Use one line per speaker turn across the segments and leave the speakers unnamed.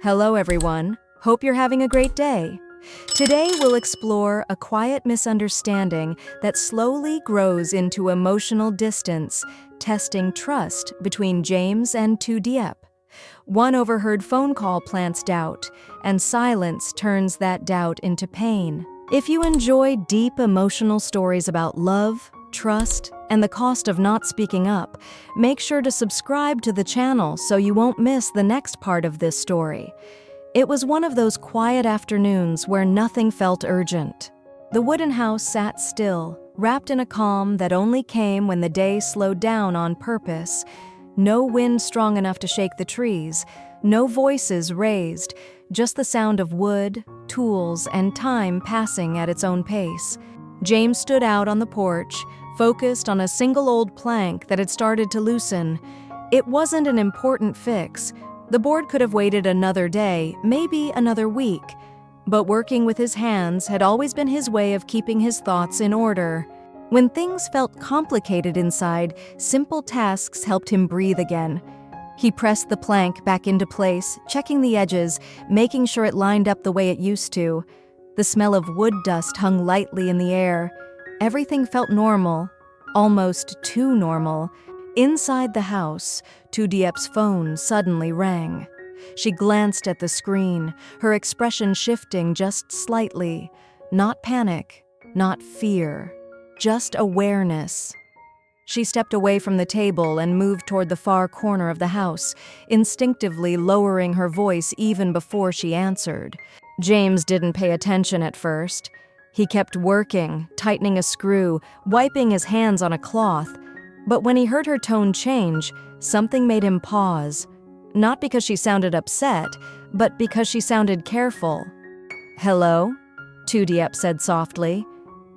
Hello everyone, hope you're having a great day. Today we'll explore a quiet misunderstanding that slowly grows into emotional distance, testing trust between James and Tu Diep. One overheard phone call plants doubt, and silence turns that doubt into pain. If you enjoy deep emotional stories about love, trust, and the cost of not speaking up, make sure to subscribe to the channel so you won't miss the next part of this story. It was one of those quiet afternoons where nothing felt urgent. The wooden house sat still, wrapped in a calm that only came when the day slowed down on purpose. No wind strong enough to shake the trees, no voices raised, just the sound of wood, tools, and time passing at its own pace. James stood out on the porch, focused on a single old plank that had started to loosen. It wasn't an important fix. The board could have waited another day, maybe another week. But working with his hands had always been his way of keeping his thoughts in order. When things felt complicated inside, simple tasks helped him breathe again. He pressed the plank back into place, checking the edges, making sure it lined up the way it used to. The smell of wood dust hung lightly in the air. Everything felt normal, almost too normal. Inside the house, Tu Diep's phone suddenly rang. She glanced at the screen, her expression shifting just slightly. Not panic, not fear, just awareness. She stepped away from the table and moved toward the far corner of the house, instinctively lowering her voice even before she answered. James didn't pay attention at first. He kept working, tightening a screw, wiping his hands on a cloth. But when he heard her tone change, something made him pause. Not because she sounded upset, but because she sounded careful. "Hello?" Tu Diep said softly.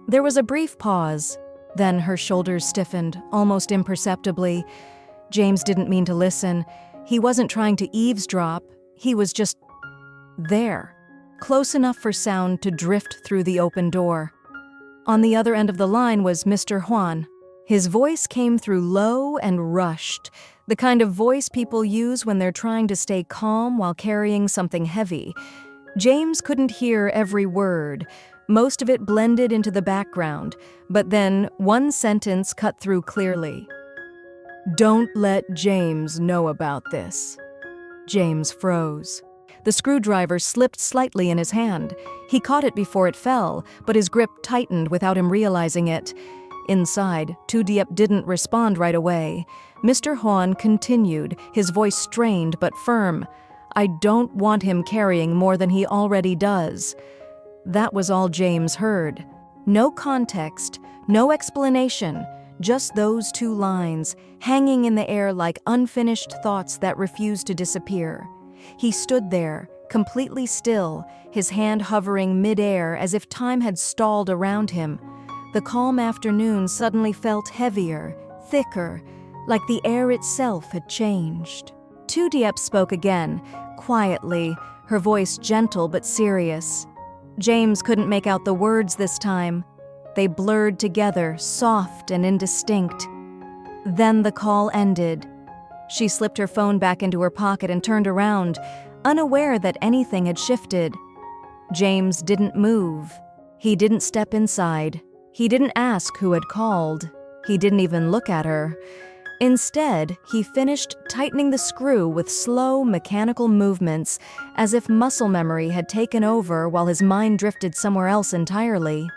There was a brief pause. Then her shoulders stiffened, almost imperceptibly. James didn't mean to listen. He wasn't trying to eavesdrop. He was just there, close enough for sound to drift through the open door. On the other end of the line was Mr. Juan. His voice came through low and rushed, the kind of voice people use when they're trying to stay calm while carrying something heavy. James couldn't hear every word. Most of it blended into the background, but then one sentence cut through clearly. "Don't let James know about this." James froze. The screwdriver slipped slightly in his hand. He caught it before it fell, but his grip tightened without him realizing it. Inside, Tu Diep didn't respond right away. Mr. Juan continued, his voice strained but firm. "I don't want him carrying more than he already does." That was all James heard. No context, no explanation, just those two lines, hanging in the air like unfinished thoughts that refused to disappear. He stood there, completely still, his hand hovering mid-air as if time had stalled around him. The calm afternoon suddenly felt heavier, thicker, like the air itself had changed. Tu Diep spoke again, quietly, her voice gentle but serious. James couldn't make out the words this time. They blurred together, soft and indistinct. Then the call ended. She slipped her phone back into her pocket and turned around, unaware that anything had shifted. James didn't move. He didn't step inside. He didn't ask who had called. He didn't even look at her. Instead, he finished tightening the screw with slow, mechanical movements, as if muscle memory had taken over while his mind drifted somewhere else entirely.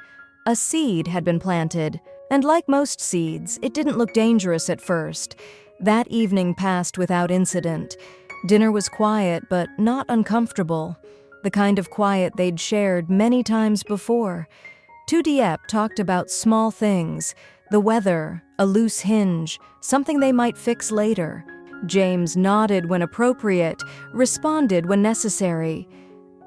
A seed had been planted, and like most seeds, it didn't look dangerous at first. That evening passed without incident. Dinner was quiet, but not uncomfortable. The kind of quiet they'd shared many times before. Tu Diep talked about small things, the weather, a loose hinge, something they might fix later. James nodded when appropriate, responded when necessary.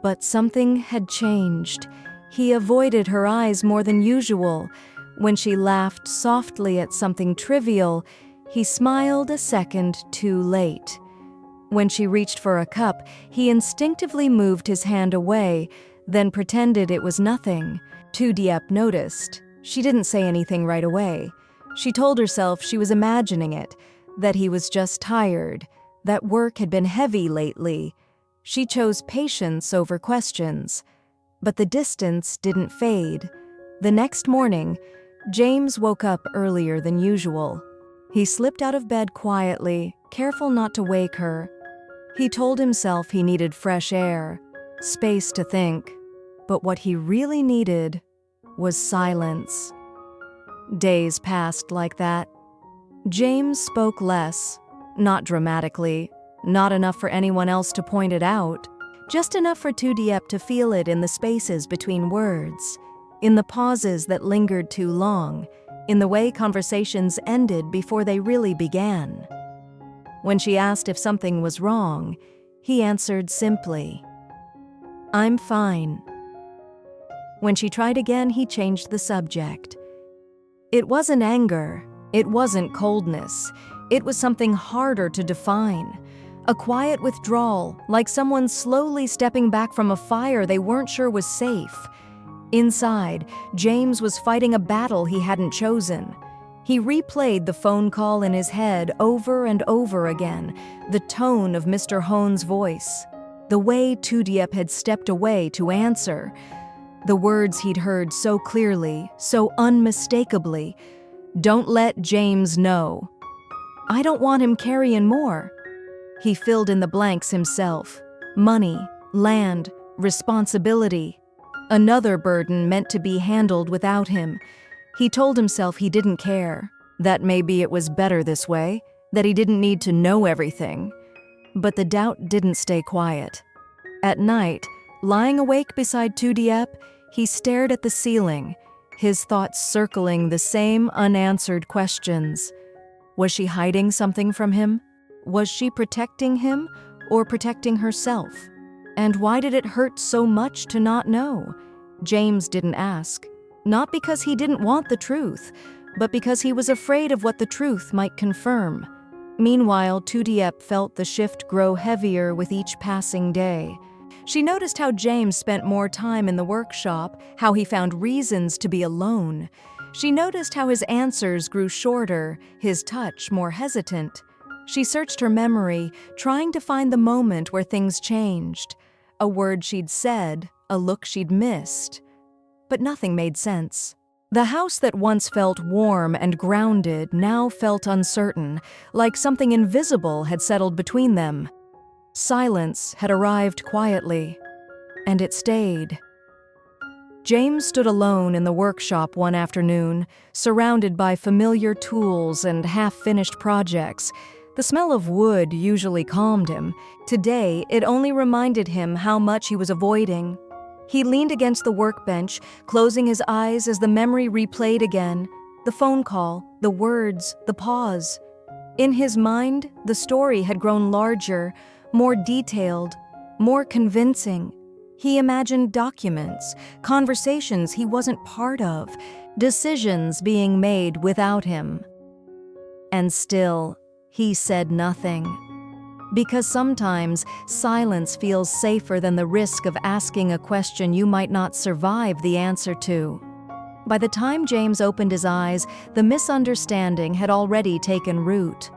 But something had changed. He avoided her eyes more than usual. When she laughed softly at something trivial, he smiled a second too late. When she reached for a cup, he instinctively moved his hand away, then pretended it was nothing. Tu Diep noticed. She didn't say anything right away. She told herself she was imagining it, that he was just tired, that work had been heavy lately. She chose patience over questions. But the distance didn't fade. The next morning, James woke up earlier than usual. He slipped out of bed quietly, careful not to wake her. He told himself he needed fresh air, space to think. But what he really needed was silence. Days passed like that. James spoke less, not dramatically, not enough for anyone else to point it out, just enough for Tu Diep to feel it in the spaces between words, in the pauses that lingered too long, in the way conversations ended before they really began. When she asked if something was wrong, he answered simply, "I'm fine." When she tried again, he changed the subject. It wasn't anger, it wasn't coldness, it was something harder to define. A quiet withdrawal, like someone slowly stepping back from a fire they weren't sure was safe. Inside, James was fighting a battle he hadn't chosen. He replayed the phone call in his head over and over again, the tone of Mr. Hohn's voice, the way Tu Diep had stepped away to answer, the words he'd heard so clearly, so unmistakably. "Don't let James know. I don't want him carrying more." He filled in the blanks himself. Money, land, responsibility. Another burden meant to be handled without him. He told himself he didn't care, that maybe it was better this way, that he didn't need to know everything. But the doubt didn't stay quiet. At night, lying awake beside Tu Diep, he stared at the ceiling, his thoughts circling the same unanswered questions. Was she hiding something from him? Was she protecting him or protecting herself? And why did it hurt so much to not know? James didn't ask, not because he didn't want the truth, but because he was afraid of what the truth might confirm. Meanwhile, Tu Diep felt the shift grow heavier with each passing day. She noticed how James spent more time in the workshop, how he found reasons to be alone. She noticed how his answers grew shorter, his touch more hesitant. She searched her memory, trying to find the moment where things changed. A word she'd said, a look she'd missed. But nothing made sense. The house that once felt warm and grounded now felt uncertain, like something invisible had settled between them. Silence had arrived quietly, and it stayed. James stood alone in the workshop one afternoon, surrounded by familiar tools and half-finished projects. The smell of wood usually calmed him. Today, it only reminded him how much he was avoiding. He leaned against the workbench, closing his eyes as the memory replayed again. The phone call, the words, the pause. In his mind, the story had grown larger, more detailed, more convincing. He imagined documents, conversations he wasn't part of, decisions being made without him. And still, he said nothing. Because sometimes silence feels safer than the risk of asking a question you might not survive the answer to. By the time James opened his eyes, the misunderstanding had already taken root.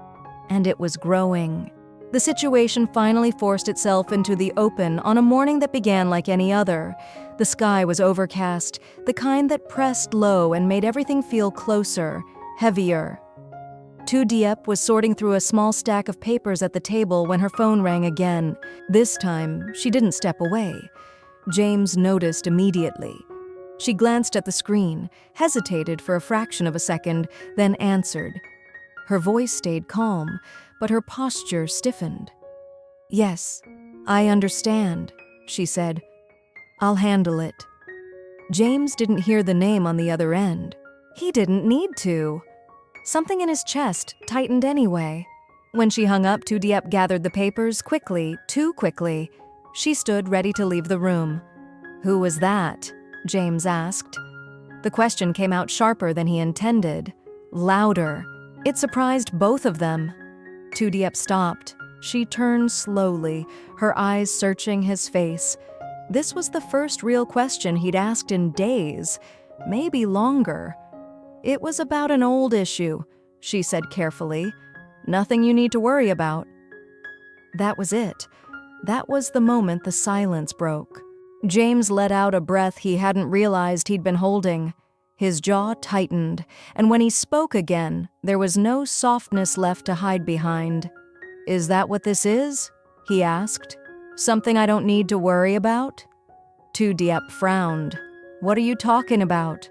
And it was growing. The situation finally forced itself into the open on a morning that began like any other. The sky was overcast, the kind that pressed low and made everything feel closer, heavier. Tu Diep was sorting through a small stack of papers at the table when her phone rang again. This time, she didn't step away. James noticed immediately. She glanced at the screen, hesitated for a fraction of a second, then answered. Her voice stayed calm, but her posture stiffened. "Yes, I understand," she said. "I'll handle it." James didn't hear the name on the other end. He didn't need to. Something in his chest tightened anyway. When she hung up, Tu Diep gathered the papers quickly, too quickly. She stood ready to leave the room. "Who was that?" James asked. The question came out sharper than he intended, louder. It surprised both of them. Tu Diep stopped. She turned slowly, her eyes searching his face. This was the first real question he'd asked in days, maybe longer. "It was about an old issue," she said carefully. "Nothing you need to worry about." That was it. That was the moment the silence broke. James let out a breath he hadn't realized he'd been holding. His jaw tightened, and when he spoke again, there was no softness left to hide behind. "Is that what this is?" he asked. "Something I don't need to worry about?" Tu Diep frowned. "What are you talking about?"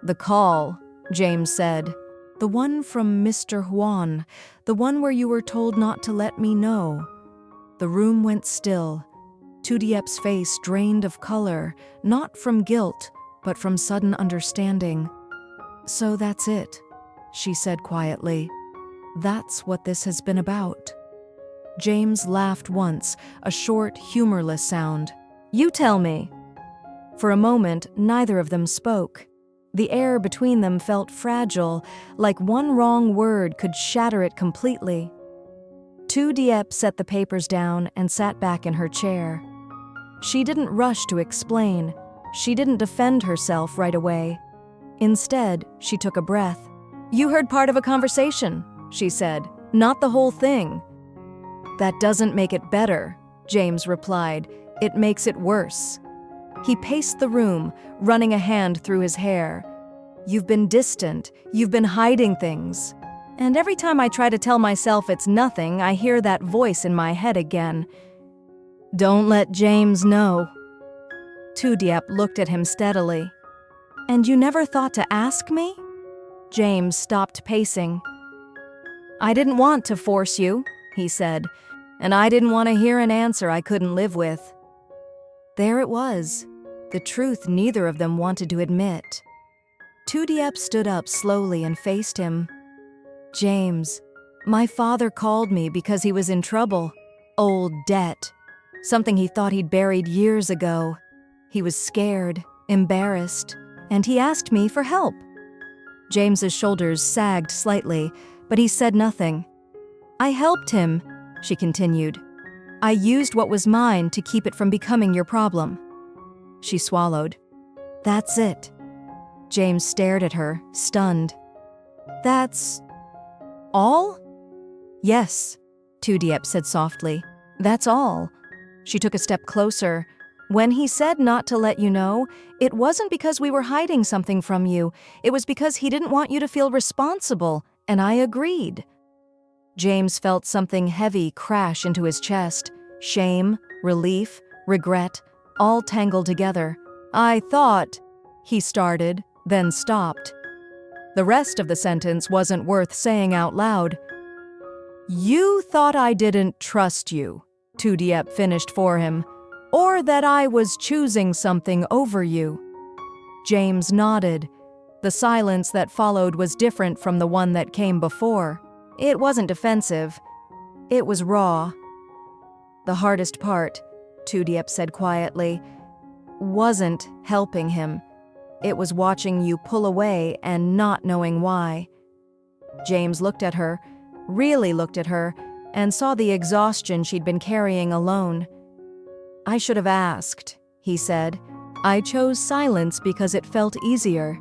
"The call," James said. "The one from Mr. Huan, the one where you were told not to let me know." The room went still. Tu Diep's face drained of color, not from guilt, but from sudden understanding. "So that's it," she said quietly. "That's what this has been about." James laughed once, a short, humorless sound. "You tell me." For a moment, neither of them spoke. The air between them felt fragile, like one wrong word could shatter it completely. Tu Diep set the papers down and sat back in her chair. She didn't rush to explain. She didn't defend herself right away. Instead, she took a breath. "You heard part of a conversation," she said, "not the whole thing." "That doesn't make it better," James replied. "It makes it worse." He paced the room, running a hand through his hair. "You've been distant. You've been hiding things. And every time I try to tell myself it's nothing, I hear that voice in my head again. Don't let James know." Tu Diep looked at him steadily. "And you never thought to ask me?" James stopped pacing. "I didn't want to force you," he said, "and I didn't want to hear an answer I couldn't live with." There it was, the truth neither of them wanted to admit. Tu Diep stood up slowly and faced him. "James, my father called me because he was in trouble. Old debt. Something he thought he'd buried years ago. He was scared, embarrassed, and he asked me for help." James's shoulders sagged slightly, but he said nothing. "I helped him," she continued. "I used what was mine to keep it from becoming your problem." She swallowed. "That's it." James stared at her, stunned. "That's all?" "Yes," Tu Diep said softly. "That's all." She took a step closer. "When he said not to let you know, it wasn't because we were hiding something from you. It was because he didn't want you to feel responsible, and I agreed." James felt something heavy crash into his chest. Shame, relief, regret, all tangled together. "I thought," he started, then stopped. The rest of the sentence wasn't worth saying out loud. "You thought I didn't trust you," Tu Diep finished for him, "or that I was choosing something over you." James nodded. The silence that followed was different from the one that came before. It wasn't defensive. It was raw. "The hardest part," Tu Diep said quietly, "wasn't helping him. It was watching you pull away and not knowing why." James looked at her, really looked at her, and saw the exhaustion she'd been carrying alone. "I should have asked," he said. "I chose silence because it felt easier."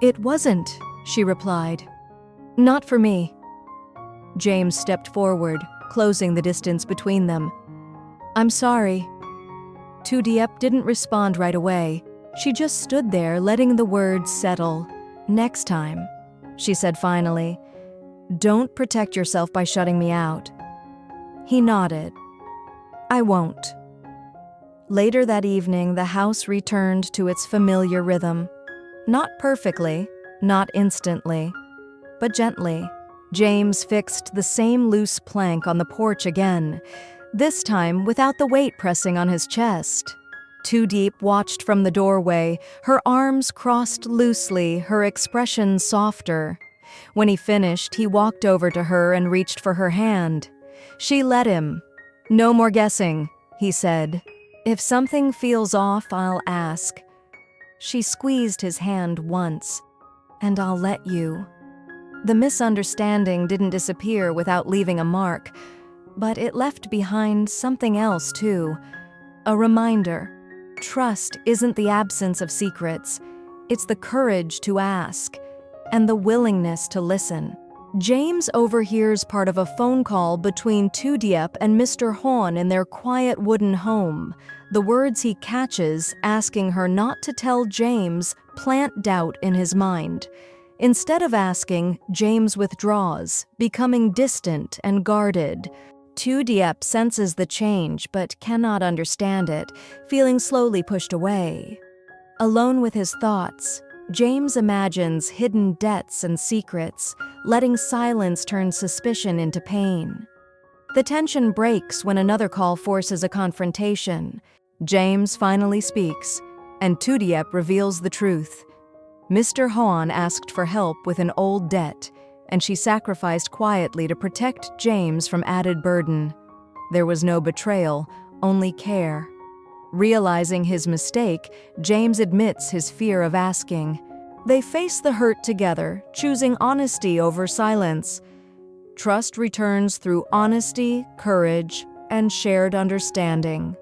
"It wasn't," she replied. "Not for me." James stepped forward, closing the distance between them. "I'm sorry." Tu Diep didn't respond right away. She just stood there, letting the words settle. "Next time," she said finally, "don't protect yourself by shutting me out." He nodded. "I won't." Later that evening, the house returned to its familiar rhythm. Not perfectly, not instantly, but gently. James fixed the same loose plank on the porch again, this time without the weight pressing on his chest. Tu Diep watched from the doorway, her arms crossed loosely, her expression softer. When he finished, he walked over to her and reached for her hand. She let him. "No more guessing," he said. "If something feels off, I'll ask." She squeezed his hand once. "And I'll let you." The misunderstanding didn't disappear without leaving a mark, but it left behind something else too. A reminder. Trust isn't the absence of secrets. It's the courage to ask, and the willingness to listen. James overhears part of a phone call between Tu Diep and Mr. Hon in their quiet wooden home. The words he catches, asking her not to tell James, plant doubt in his mind. Instead of asking, James withdraws, becoming distant and guarded. Tu Diep senses the change but cannot understand it, feeling slowly pushed away. Alone with his thoughts, James imagines hidden debts and secrets, letting silence turn suspicion into pain. The tension breaks when another call forces a confrontation. James finally speaks, and Tu Diep reveals the truth. Mr. Hon asked for help with an old debt, and she sacrificed quietly to protect James from added burden. There was no betrayal, only care. Realizing his mistake, James admits his fear of asking. They face the hurt together, choosing honesty over silence. Trust returns through honesty, courage, and shared understanding.